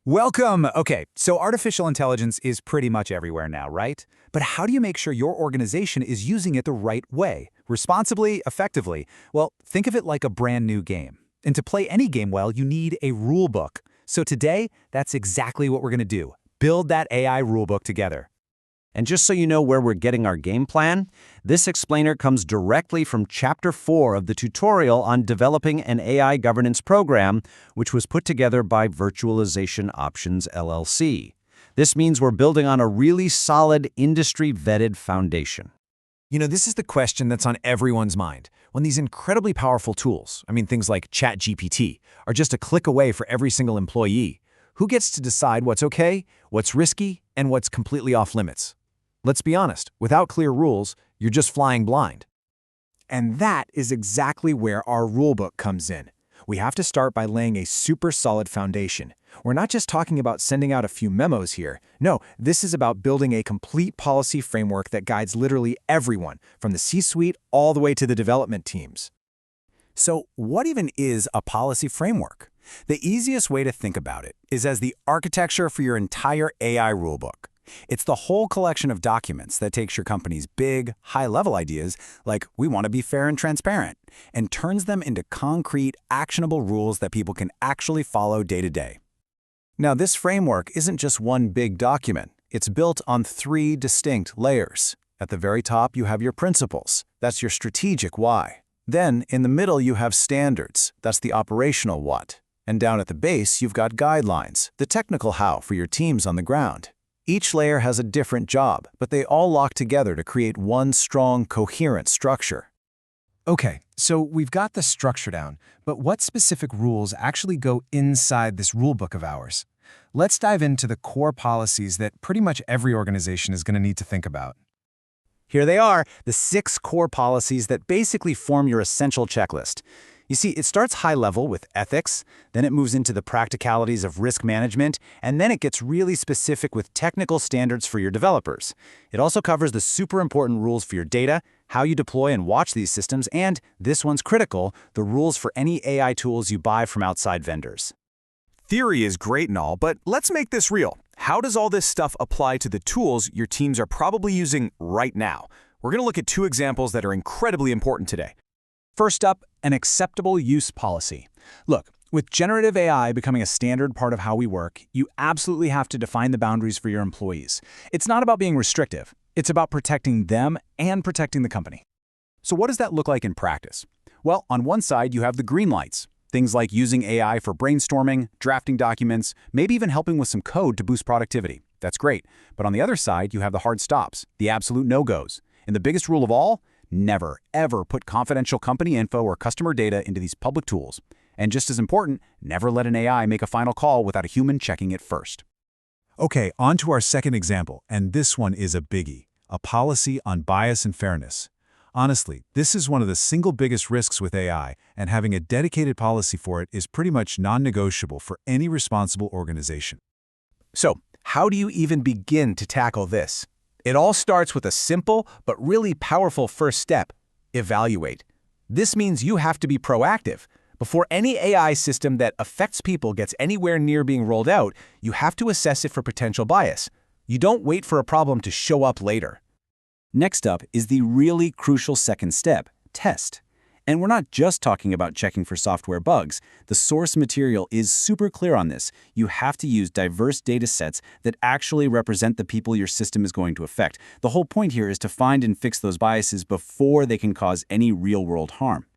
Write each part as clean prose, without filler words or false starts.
Welcome! Okay, so artificial intelligence is pretty much everywhere now, right? But how do you make sure your organization is using it the right way? Responsibly, effectively? Well, think of it like a brand new game. And to play any game well, you need a rulebook. So today, that's exactly what we're going to do. Build that AI rulebook together. And just so you know where we're getting our game plan, this explainer comes directly from Chapter 4 of the tutorial on developing an AI governance program, which was put together by Virtualization Options LLC. This means we're building on a really solid, industry-vetted foundation. You know, this is the question that's on everyone's mind. When these incredibly powerful tools, things like ChatGPT, are just a click away for every single employee, who gets to decide what's okay, what's risky, and what's completely off-limits? Let's be honest, without clear rules, you're just flying blind. And that is exactly where our rulebook comes in. We have to start by laying a super solid foundation. We're not just talking about sending out a few memos here. No, this is about building a complete policy framework that guides literally everyone, from the C-suite all the way to the development teams. So what even is a policy framework? The easiest way to think about it is as the architecture for your entire AI rulebook. It's the whole collection of documents that takes your company's big, high-level ideas, like we want to be fair and transparent, and turns them into concrete, actionable rules that people can actually follow day to day. Now, this framework isn't just one big document. It's built on 3 distinct layers. At the very top, you have your principles. That's your strategic why. Then, in the middle, you have standards. That's the operational what. And down at the base, you've got guidelines, the technical how for your teams on the ground. Each layer has a different job, but they all lock together to create one strong, coherent structure. Okay, so we've got the structure down, but what specific rules actually go inside this rulebook of ours? Let's dive into the core policies that pretty much every organization is going to need to think about. Here they are, the 6 core policies that basically form your essential checklist. You see, it starts high level with ethics, then it moves into the practicalities of risk management, and then it gets really specific with technical standards for your developers. It also covers the super important rules for your data, how you deploy and watch these systems, and, this one's critical, the rules for any AI tools you buy from outside vendors. Theory is great and all, but let's make this real. How does all this stuff apply to the tools your teams are probably using right now? We're going to look at 2 examples that are incredibly important today. First up, an acceptable use policy. Look, with generative AI becoming a standard part of how we work, you absolutely have to define the boundaries for your employees. It's not about being restrictive. It's about protecting them and protecting the company. So what does that look like in practice? Well, on one side, you have the green lights. Things like using AI for brainstorming, drafting documents, maybe even helping with some code to boost productivity. That's great. But on the other side, you have the hard stops, the absolute no-goes. And the biggest rule of all, never, ever put confidential company info or customer data into these public tools. And just as important, never let an AI make a final call without a human checking it first. Okay, on to our second example, and this one is a biggie, a policy on bias and fairness. Honestly, this is one of the single biggest risks with AI, and having a dedicated policy for it is pretty much non-negotiable for any responsible organization. So, how do you even begin to tackle this? It all starts with a simple but really powerful first step: evaluate. This means you have to be proactive. Before any AI system that affects people gets anywhere near being rolled out, you have to assess it for potential bias. You don't wait for a problem to show up later. Next up is the really crucial second step, test. And we're not just talking about checking for software bugs. The source material is super clear on this. You have to use diverse data sets that actually represent the people your system is going to affect. The whole point here is to find and fix those biases before they can cause any real-world harm.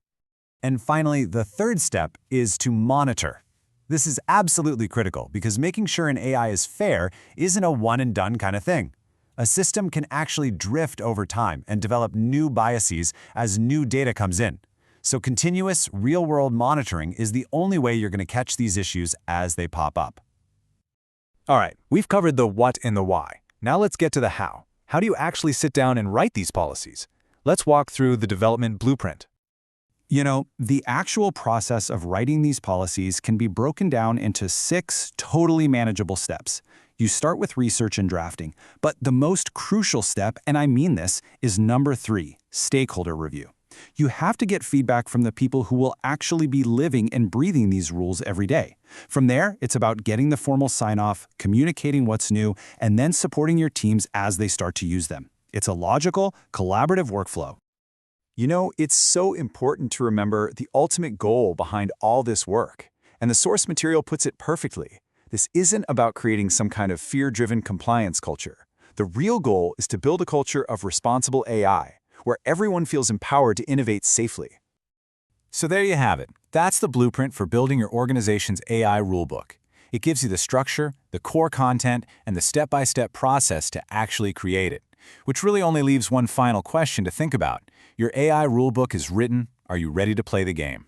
And finally, the third step is to monitor. This is absolutely critical because making sure an AI is fair isn't a one-and-done kind of thing. A system can actually drift over time and develop new biases as new data comes in. So continuous, real-world monitoring is the only way you're going to catch these issues as they pop up. All right, we've covered the what and the why. Now let's get to the how. How do you actually sit down and write these policies? Let's walk through the development blueprint. You know, the actual process of writing these policies can be broken down into 6 totally manageable steps. You start with research and drafting, but the most crucial step, and I mean this, is number 3, stakeholder review. You have to get feedback from the people who will actually be living and breathing these rules every day. From there, it's about getting the formal sign-off, communicating what's new, and then supporting your teams as they start to use them. It's a logical, collaborative workflow. You know, it's so important to remember the ultimate goal behind all this work, and the source material puts it perfectly. This isn't about creating some kind of fear-driven compliance culture. The real goal is to build a culture of responsible AI, where everyone feels empowered to innovate safely. So there you have it. That's the blueprint for building your organization's AI rulebook. It gives you the structure, the core content, and the step-by-step process to actually create it, which really only leaves one final question to think about. Your AI rulebook is written. Are you ready to play the game?